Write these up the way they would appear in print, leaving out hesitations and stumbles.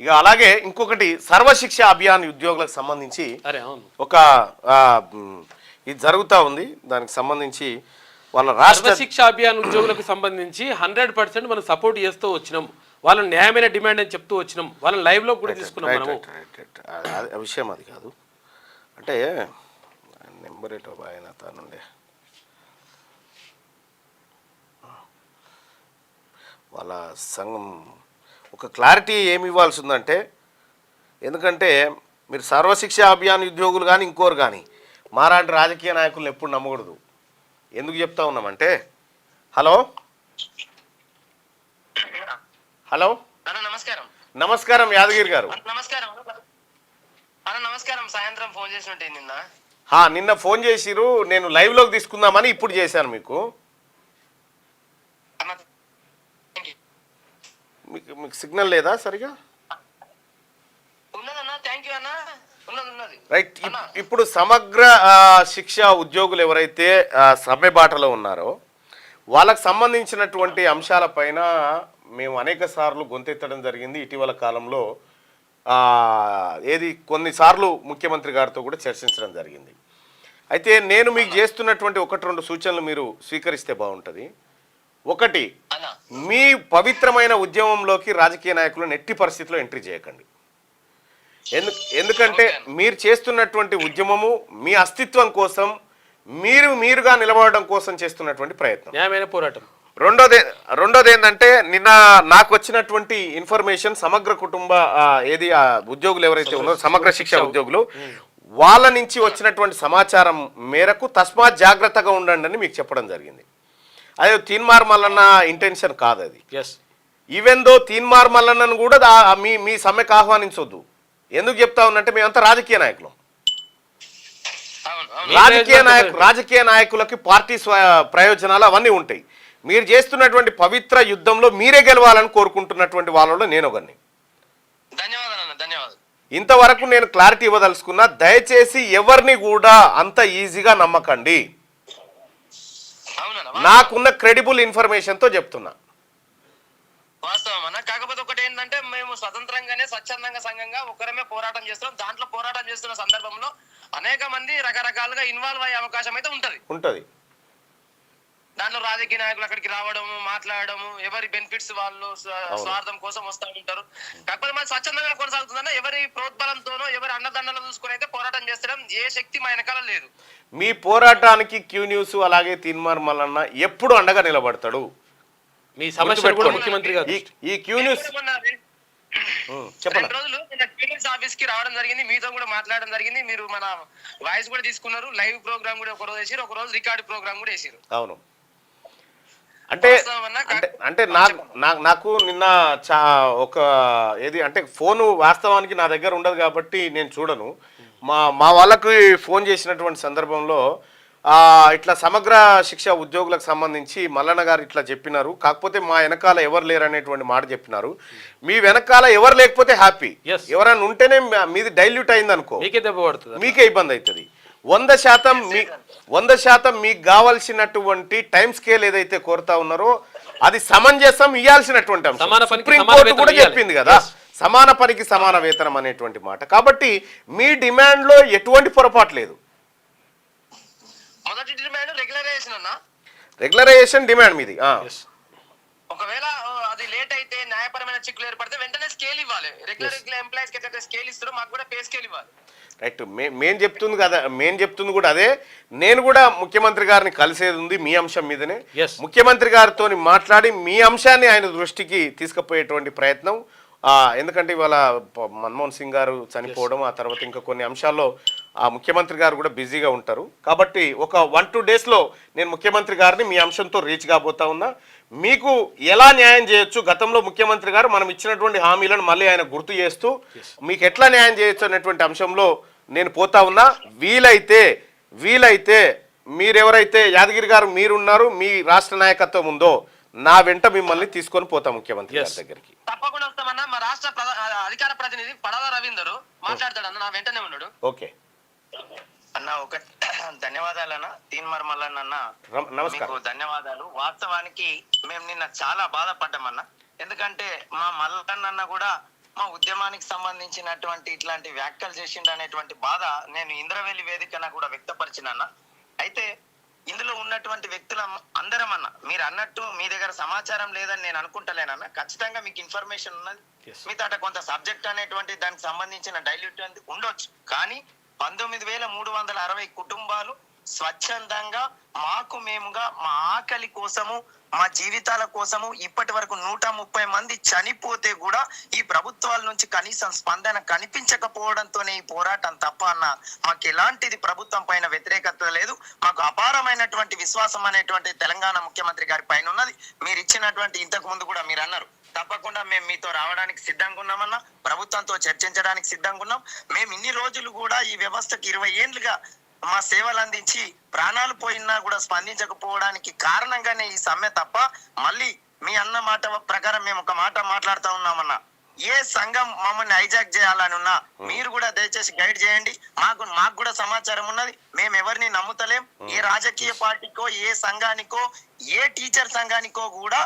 ఇక అలాగే ఇంకొకటి సర్వశిక్ష అభియాన్ ఉద్యోగులకు సంబంధించి ఒక ఇది జరుగుతూ ఉంది. దానికి సంబంధించి వాళ్ళ రాష్ట్ర సర్వశిక్ష అభియాన్ ఉద్యోగులకు సంబంధించి 100% మనం సపోర్ట్ చేస్తూ వచ్చినాం. వాళ్ళని న్యాయమైన డిమాండ్ అని చెప్తూ వచ్చినాం. వాళ్ళని లైవ్లో కూడా తీసుకున్నాం. మనము విషయం అది కాదు అంటే నెంబర్ ఏటో ఆయన తానుండే వాళ్ళ సంఘం ఒక క్లారిటీ ఏమి ఇవ్వాల్సి ఉందంటే, ఎందుకంటే మీరు సర్వశిక్ష అభియాన్ ఉద్యోగులు కానీ ఇంకోరు కానీ మాలాంటి రాజకీయ నాయకులను ఎప్పుడు నమ్మకూడదు. ఎందుకు చెప్తా ఉన్నామంటే, హలో హలో నమస్కారం. నమస్కారం యాదగిరి గారు. నమస్కారం. సాయంత్రం ఫోన్ చేసినట్టే నిన్న ఫోన్ చేసిరు, నేను లైవ్లోకి తీసుకుందామని ఇప్పుడు చేశాను. మీకు మీకు సిగ్నల్ లేదా సరిగా? రైట్. ఇప్పుడు సమగ్ర శిక్ష ఉద్యోగులు ఎవరైతే సమ్మె బాటలో ఉన్నారో వాళ్ళకు సంబంధించినటువంటి అంశాలపైన మేము అనేక సార్లు గొంతెత్తడం జరిగింది. ఇటీవల కాలంలో కొన్నిసార్లు ముఖ్యమంత్రి గారితో కూడా చర్చించడం జరిగింది. అయితే నేను మీకు చేస్తున్నటువంటి 1-2 సూచనలు మీరు స్వీకరిస్తే బాగుంటుంది. ఒకటి, మీ పవిత్రమైన ఉద్యమంలోకి రాజకీయ నాయకులను ఎట్టి పరిస్థితిలో ఎంట్రీ చేయకండి. ఎందుకంటే మీరు చేస్తున్నటువంటి ఉద్యమము మీ అస్తిత్వం కోసం, మీరుగా నిలబడడం కోసం చేస్తున్నటువంటి ప్రయత్నం, న్యాయమైన పోరాటం. రెండోది ఏంటంటే, నిన్న నాకు వచ్చినటువంటి ఇన్ఫర్మేషన్ సమగ్ర కుటుంబ ఉద్యోగులు ఎవరైతే ఉన్నారో సమగ్ర శిక్ష ఉద్యోగులు, వాళ్ళ నుంచి వచ్చినటువంటి సమాచారం మేరకు తస్మాత్ జాగ్రత్తగా ఉండండి అని మీకు చెప్పడం జరిగింది. అదే తీన్మార్ మల్లన్న ఇంటెన్షన్ కాదు అది. ఈవెన్ దో తీన్మార్ మల్లన్నను కూడా మీ సమ్మెకు ఆహ్వానించొద్దు. ఎందుకు చెప్తా ఉన్నంటే, మేమంతా రాజకీయ నాయకులు. రాజకీయ నాయకులకి పార్టీ ప్రయోజనాలు అవన్నీ ఉంటాయి. మీరు చేస్తున్నటువంటి పవిత్ర యుద్ధంలో మీరే గెలవాలని కోరుకుంటున్నటువంటి వాళ్ళలో నేను ఒకరిని. ఇంతవరకు నేను క్లారిటీ ఇవ్వదలుచుకున్నా, దయచేసి ఎవరిని కూడా అంత ఈజీగా నమ్మకండి. నాకున్న క్రెడిబుల్ ఇన్ఫర్మేషన్తో చెప్తున్నా. వాస్తవం అన్న. కాకపోతే ఒకటి ఏంటంటే, మేము స్వతంత్రంగానే స్వచ్ఛందంగా సంఘంగా ఒకరమే పోరాటం చేస్తున్నాం. దాంట్లో పోరాటం చేస్తున్న సందర్భంలో అనేక మంది రకరకాలుగా ఇన్వాల్వ్ అయ్యే అవకాశం అయితే ఉంటది. దాంట్లో రాజకీయ నాయకులు అక్కడికి రావడము, మాట్లాడడము, ఎవరి బెనిఫిట్స్ వాళ్ళు స్వార్థం కోసం వస్తూ ఉంటారు. కాకపోతే మరి స్వచ్ఛందంగా కొనసాగుతుందన్న, ఎవరి ప్రోద్బలంతోనో ఎవరి అండదండలు చూసుకుని అయితే పోరాటం చేస్తడం ఏ శక్తి మా వెనకాల లేదు. మీ పోరాటానికి క్యూ న్యూస్ అలాగే తీన్మార్ మల్లన్న ఎప్పుడు అండగా నిలబడతాడు. మీ సమస్య కూడా ముఖ్యమంత్రి గారు ఈ క్యూ న్యూస్ చెప్పండి. రోజులు ఆఫీస్ కి రావడం జరిగింది, మీతో కూడా మాట్లాడడం జరిగింది. మీరు మన వాయిస్ కూడా తీసుకున్నారు. లైవ్ ప్రోగ్రామ్ కూడా ఒక రోజు వేసారు, ఒక రోజు రికార్డ్ ప్రోగ్రామ్ కూడా వేసారు. అవును. అంటే నాకు నిన్న ఒక అంటే ఫోను వాస్తవానికి నా దగ్గర ఉండదు కాబట్టి నేను చూడను. మా వాళ్ళకి ఫోన్ చేసినటువంటి సందర్భంలో ఇట్లా సమగ్ర శిక్ష ఉద్యోగులకు సంబంధించి మల్లన్న గారు ఇట్లా చెప్పినారు, కాకపోతే మా వెనకాల ఎవరు లేరు అనేటువంటి మాట చెప్పినారు. మీ వెనకాల ఎవరు లేకపోతే హ్యాపీ, ఎవరైనా ఉంటేనే మీది డైల్యూట్ అయింది అనుకో, మీకే ఇబ్బంది అవుతుంది. 100% మీకు కావాల్సినటువంటి టైం స్కేల్ ఏదైతే కోరుతా ఉన్నారో అది సమంజసం ఇవ్వాల్సినటువంటి అంశం. సుప్రీంకోర్టు కూడా చెప్పింది కదా, సమాన పనికి సమాన వేతనం అనేటువంటి మాట. కాబట్టి మీ డిమాండ్ లో ఎటువంటి పొరపాటు లేదు. మొదటి డిమాండ్ రెగ్యులరైజేషన్ అన్న. రెగ్యులరైజేషన్ డిమాండ్ మీది. ఒకవేళ అది లేట్ అయితే, న్యాయపరమైన చిక్కులు ఏర్పడితే వెంటనే స్కేల్ ఇవ్వాలి. రెగ్యులర్ ఎంప్లాయీస్ కి అయితే స్కేల్ ఇస్తారో మాకు కూడా పే స్కేల్ ఇవ్వాలి. రైట్. మేము చెప్తుంది కూడా అదే. నేను కూడా ముఖ్యమంత్రి గారిని కలిసేది ఉంది మీ అంశం మీదనే. ముఖ్యమంత్రి గారితో మాట్లాడి మీ అంశాన్ని ఆయన దృష్టికి తీసుకుపోయేటువంటి ప్రయత్నం. ఎందుకంటే ఇవాళ మన్మోహన్ సింగ్ గారు చనిపోవడం, ఆ తర్వాత ఇంకా కొన్ని అంశాల్లో ముఖ్యమంత్రి గారు కూడా బిజీగా ఉంటారు. కాబట్టి ఒక 1-2 డేస్లో నేను ముఖ్యమంత్రి గారిని మీ అంశంతో రీచ్ కాబోతా ఉన్నా. మీకు ఎలా న్యాయం చేయొచ్చు, గతంలో ముఖ్యమంత్రి గారు మనం ఇచ్చినటువంటి హామీలను మళ్ళీ ఆయన గుర్తు చేస్తూ మీకు ఎట్లా న్యాయం చేయొచ్చు అనేటువంటి అంశంలో నేను పోతా ఉన్నా. వీలైతే మీరెవరైతే యాదగిరి గారు మీరున్నారు, మీ రాష్ట్ర నాయకత్వం ఉందో, నా వెంట మిమ్మల్ని తీసుకొని పోతా ముఖ్యమంత్రి గారి దగ్గరికి. తప్పకుండా వస్తామన్నా. మా రాష్ట్ర అధికార ప్రతినిధి పడవ రవీందర్ మాట్లాడతాడు అన్న, నా వెంటనే ఉన్నాడు. ఓకే అన్న. ఒక ధన్యవాదాలు అన్న తీన్మార్ మల్లన్న అన్న. నమస్కారం. ధన్యవాదాలు. వాస్తవానికి మేము నిన్న చాలా బాధపడ్డామన్న. ఎందుకంటే మా మల్లన్న కూడా మా ఉద్యమానికి సంబంధించినటువంటి ఇట్లాంటి వ్యాఖ్యలు చేసిండు అనేటువంటి బాధ నేను ఇంద్రవెల్లి వేదికన కూడా వ్యక్తపరిచినన్న. అయితే ఇందులో ఉన్నటువంటి వ్యక్తుల అందరం అన్న, మీరు అన్నట్టు మీ దగ్గర సమాచారం లేదని నేను అనుకుంటలేనన్న. ఖచ్చితంగా మీకు ఇన్ఫర్మేషన్ ఉన్నది, మీ తాట కొంత సబ్జెక్ట్ అనేటువంటి దానికి సంబంధించిన డైల్యూట్ ఉండొచ్చు. కానీ 19,360 కుటుంబాలు స్వచ్ఛందంగా మాకు మేముగా మా ఆకలి కోసము మా జీవితాల కోసము ఇప్పటి వరకు 130 మంది చనిపోతే కూడా ఈ ప్రభుత్వాల నుంచి కనీసం స్పందన కనిపించకపోవడంతోనే ఈ పోరాటం తప్ప అన్న. మాకు ఎలాంటిది ప్రభుత్వం పైన వ్యతిరేకత లేదు. మాకు అపారమైనటువంటి విశ్వాసం అనేటువంటి తెలంగాణ ముఖ్యమంత్రి గారి పైన ఉన్నది. మీరు ఇచ్చినటువంటి ఇంతకు ముందు కూడా మీరు అన్నారు, తప్పకుండా మేము మీతో రావడానికి సిద్ధంగా ఉన్నామన్నా, ప్రభుత్వంతో చర్చించడానికి సిద్ధంగా ఉన్నాం. మేము ఇన్ని రోజులు కూడా ఈ వ్యవస్థకి 20 ఏళ్లుగా మా సేవలు అందించి ప్రాణాలు పోయినా కూడా స్పందించకపోవడానికి కారణంగానే ఈ సమ్మె తప్ప మళ్ళీ మీ అన్న మాట ప్రకారం మేము ఒక మాట మాట్లాడుతూ ఉన్నామన్నా. ఏ సంఘం మమ్మల్ని హైజాక్ చేయాలని ఉన్నా మీరు కూడా దయచేసి గైడ్ చేయండి. మాకు కూడా సమాచారం ఉన్నది. మేము ఎవరిని నమ్ముతలేం. ఏ రాజకీయ పార్టీకో ఏ సంఘానికో ఏ టీచర్ సంఘానికో కూడా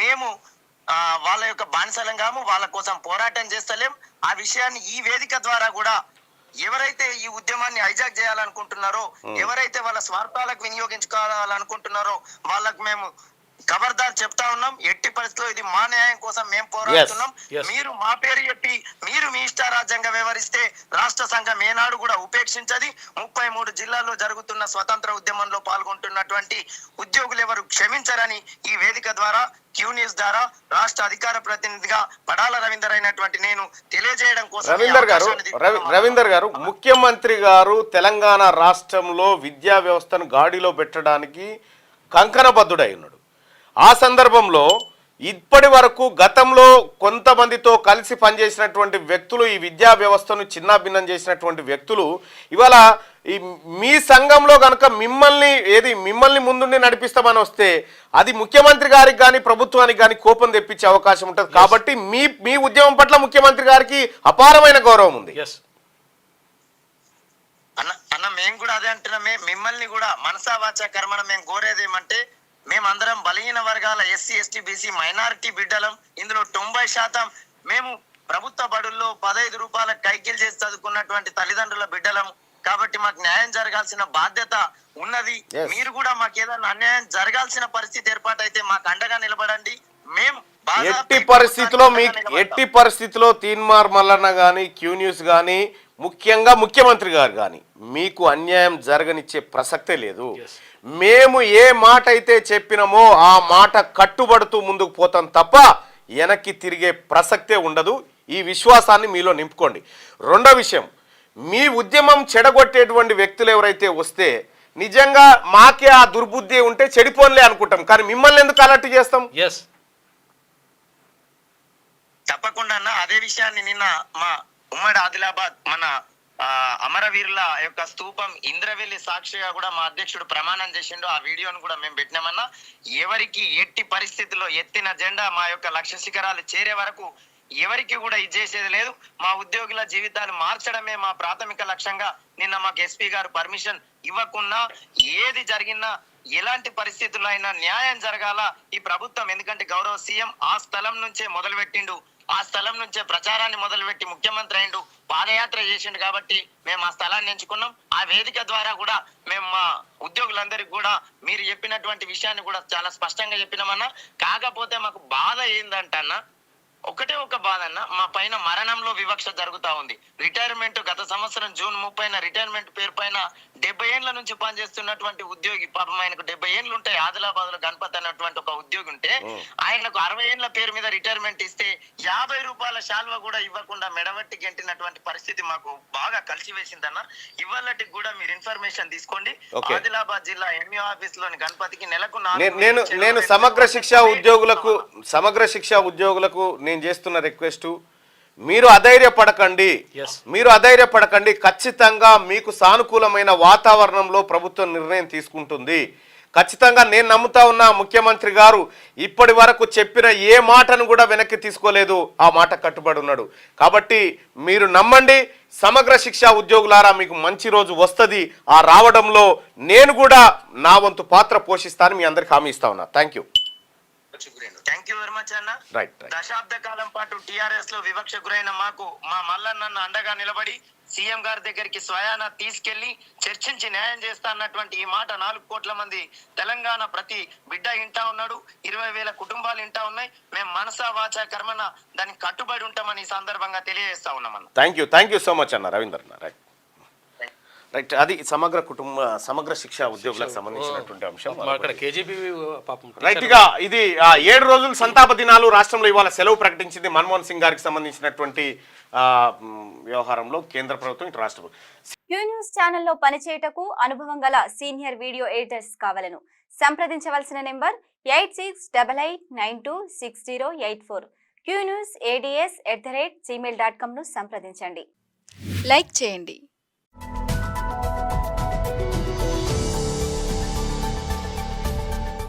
మేము వాళ్ళ యొక్క బానిసలంగాము, వాళ్ళ కోసం పోరాటం చేస్తలేం. ఆ విషయాన్ని ఈ వేదిక ద్వారా కూడా ఎవరైతే ఈ ఉద్యమాన్ని హైజాక్ చేయాలనుకుంటున్నారో, ఎవరైతే వాళ్ళ స్వార్థాలకు వినియోగించుకోవాలనుకుంటున్నారో వాళ్ళకు మేము ఖబర్దార్ చెప్తా ఉన్నాం. ఎట్టి పరిస్థితుల్లో ఇది మా న్యాయం కోసం మేము పోరాడుతున్నాం. మీరు మా పేరు చెప్పి మీరు మీ ఇష్టారాజ్యంగా వ్యవహరిస్తే రాష్ట్ర సంఘం ఏనాడు కూడా ఉపేక్షించది. 33 జిల్లాల్లో జరుగుతున్న స్వతంత్ర ఉద్యమంలో పాల్గొంటున్నటువంటి ఉద్యోగులు ఎవరు క్షమించరని ఈ వేదిక ద్వారా క్యూ న్యూస్ ద్వారా రాష్ట్ర అధికార ప్రతినిధిగా పడాల రవీందర్ అయినటువంటి నేను తెలియజేయడం కోసం. రవీందర్ గారు, ముఖ్యమంత్రి గారు తెలంగాణ రాష్ట్రంలో విద్యా వ్యవస్థను గాడిలో పెట్టడానికి కంకణబద్ధుడై ఉన్నాడు. ఆ సందర్భంలో ఇప్పటి వరకు గతంలో కొంతమందితో కలిసి పనిచేసినటువంటి వ్యక్తులు, ఈ విద్యా వ్యవస్థను చిన్నాభిన్నం చేసినటువంటి వ్యక్తులు ఇవాళ ఈ మీ సంఘంలో కనుక మిమ్మల్ని ముందుండి నడిపిస్తామని వస్తే అది ముఖ్యమంత్రి గారికి కానీ ప్రభుత్వానికి కానీ కోపం తెప్పించే అవకాశం ఉంటుంది. కాబట్టి మీ ఉద్యమం పట్ల ముఖ్యమంత్రి గారికి అపారమైన గౌరవం ఉంది. అన్న మేము కూడా అదే అంటున్నామే. మిమ్మల్ని కూడా మనసా వాచా కర్మణ మేము కోరేది ఏమంటే, మేమందరం బలహీన వర్గాల ఎస్సీ ఎస్టీ బీసీ మైనారిటీ బిడ్డలం. ఇందులో 90% మేము ప్రభుత్వ బడుల్లో 15 రూపాయల కైకిలు చేసి చదువుకున్నటువంటి తల్లిదండ్రుల బిడ్డలం. కాబట్టి మాకు న్యాయం జరగాల్సిన బాధ్యత ఉన్నది. మీరు కూడా మాకు ఏదైనా అన్యాయం జరగాల్సిన పరిస్థితి ఏర్పాటైతే మాకు అండగా నిలబడండి. మేము ఎట్టి పరిస్థితిలో తీన్మార్ మల్లన్న గాని క్యూ న్యూస్ గాని ముఖ్యంగా ముఖ్యమంత్రి గారు కానీ మీకు అన్యాయం జరగనిచ్చే ప్రసక్తే లేదు. మేము ఏ మాట అయితే చెప్పినామో ఆ మాట కట్టుబడుతూ ముందుకు పోతాం తప్ప వెనక్కి తిరిగే ప్రసక్తే ఉండదు. ఈ విశ్వాసాన్ని మీలో నింపుకోండి. రెండో విషయం, మీ ఉద్యమం చెడగొట్టేటువంటి వ్యక్తులు ఎవరైతే వస్తే నిజంగా మాకే ఆ దుర్బుద్ధి ఉంటే చెడిపోన్లే అనుకుంటాం, కానీ మిమ్మల్ని ఎందుకు అలర్ట్ చేస్తాం? తప్పకుండా అన్న. అదే విషయాన్ని నిన్న మా ఉమ్మడి ఆదిలాబాద్ మన అమరవీరుల యొక్క స్తూపం ఇంద్రవెల్లి సాక్షిగా కూడా మా అధ్యక్షుడు ప్రమాణం చేసిండు. ఆ వీడియోను కూడా మేము పెట్టినామన్నా. ఎవరికి ఎట్టి పరిస్థితుల్లో ఎత్తిన జెండా మా యొక్క లక్ష్య శిఖరాలు చేరే వరకు ఎవరికి కూడా ఇది చేసేది లేదు. మా ఉద్యోగుల జీవితాలు మార్చడమే మా ప్రాథమిక లక్ష్యంగా. నిన్న మాకు ఎస్పీ గారు పర్మిషన్ ఇవ్వకున్నా ఏది జరిగినా ఎలాంటి పరిస్థితుల్లో అయినా న్యాయం జరగాల ఈ ప్రభుత్వం. ఎందుకంటే గౌరవ సీఎం ఆ స్థలం నుంచే మొదలుపెట్టిండు, ఆ స్థలం నుంచే ప్రచారాన్ని మొదలుపెట్టి ముఖ్యమంత్రి అయిండు, పాదయాత్ర చేసిండు. కాబట్టి మేము ఆ స్థలాన్ని ఎంచుకున్నాం. ఆ వేదిక ద్వారా కూడా మేము మా ఉద్యోగులందరికీ కూడా మీరు చెప్పినటువంటి విషయాన్ని కూడా చాలా స్పష్టంగా చెప్పినామన్నా. కాకపోతే మాకు బాధ ఏందంటన్నా, ఒకటే ఒక బాధ అన్న, మా పైన మరణంలో వివక్ష జరుగుతా ఉంది. రిటైర్మెంట్ గత సంవత్సరం జూన్ 30న రిటైర్మెంట్ పేరు పైన 70 ఏళ్ల నుంచి పనిచేస్తున్నటువంటి ఉద్యోగి, పాపం ఆయనకు 70 ఏళ్ళు ఉంటాయి. ఆదిలాబాద్ లో గణపతి అన్నటువంటి ఒక ఉద్యోగి ఉంటే ఆయనకు 60 ఏళ్ల పేరు మీద రిటైర్మెంట్ ఇస్తే 50 రూపాయల శాల్వ కూడా ఇవ్వకుండా మెడవట్టి గెంటినటువంటి పరిస్థితి మాకు బాగా కలిసి వేసిందన్న. ఇవాళకి కూడా మీరు ఇన్ఫర్మేషన్ తీసుకోండి. ఆదిలాబాద్ జిల్లా ఎంఈఓ ఆఫీస్ లోని గణపతికి నెలకు నేను సమగ్ర శిక్షా ఉద్యోగులకు నేను చేస్తున్న రిక్వెస్ట్, మీరు అధైర్యపడకండి. ఖచ్చితంగా మీకు సానుకూలమైన వాతావరణంలో ప్రభుత్వం నిర్ణయం తీసుకుంటుంది. ఖచ్చితంగా నేను నమ్ముతా ఉన్నా ముఖ్యమంత్రి గారు ఇప్పటి వరకు చెప్పిన ఏ మాటను కూడా వెనక్కి తీసుకోలేదు, ఆ మాట కట్టుబడి ఉన్నాడు. కాబట్టి మీరు నమ్మండి. సమగ్ర శిక్షా ఉద్యోగులారా, మీకు మంచి రోజు వస్తుంది. ఆ రావడంలో నేను కూడా నా వంతు పాత్ర పోషిస్తాను మీ అందరికి హామీ ఇస్తా ఉన్నా. Thank you. Thank you very much అన్న. రైట్. దశాబ్ద కాలం పాటు టిఆర్ఎస్ లో వివక్ష గురైన మాకు మా మల్లన్న అండగా నిలబడి సీఎం గారి దగ్గరికి స్వయాన తీసుకెళ్లి చర్చించి న్యాయం చేస్తా అన్నటువంటి ఈ మాట 4 కోట్ల మంది తెలంగాణ ప్రతి బిడ్డ ఇంటా ఉన్నాడు. 20,000 కుటుంబాలు ఇంటా ఉన్నాయి. మేము మనసా వాచా కర్మన దానికి కట్టుబడి ఉంటామని ఈ సందర్భంగా తెలియజేస్తా ఉన్నామన్న. థ్యాంక్ యూ సో మచ్ అన్న రవీందర్ అన్న. రైట్ రైట్ అది సమగ్ర శిక్ష ఉద్యోగులకు సంబంధించినటువంటి అంశం. అక్కడ కేజీబీ పాపం రైట్ గా ఇది 7 రోజులు సంతాప దినాలు రాష్ట్రంలో ఇవాళ సెలవు ప్రకటించింది. మన్మోహన్ సింగ్ గారికి సంబంధించినటువంటి వ్యవహారంలో కేంద్ర ప్రభుత్వం ఇటు రాష్ట్ర క్యూ న్యూస్ ఛానల్లో పనిచేయటకు అనుభవం గల సీనియర్ వీడియో ఎడిటర్స్ కావాలను సంప్రదించవలసిన నెంబర్ 8688926084. qnewsads@gmail.com ను సంప్రదించండి. లైక్ చేయండి,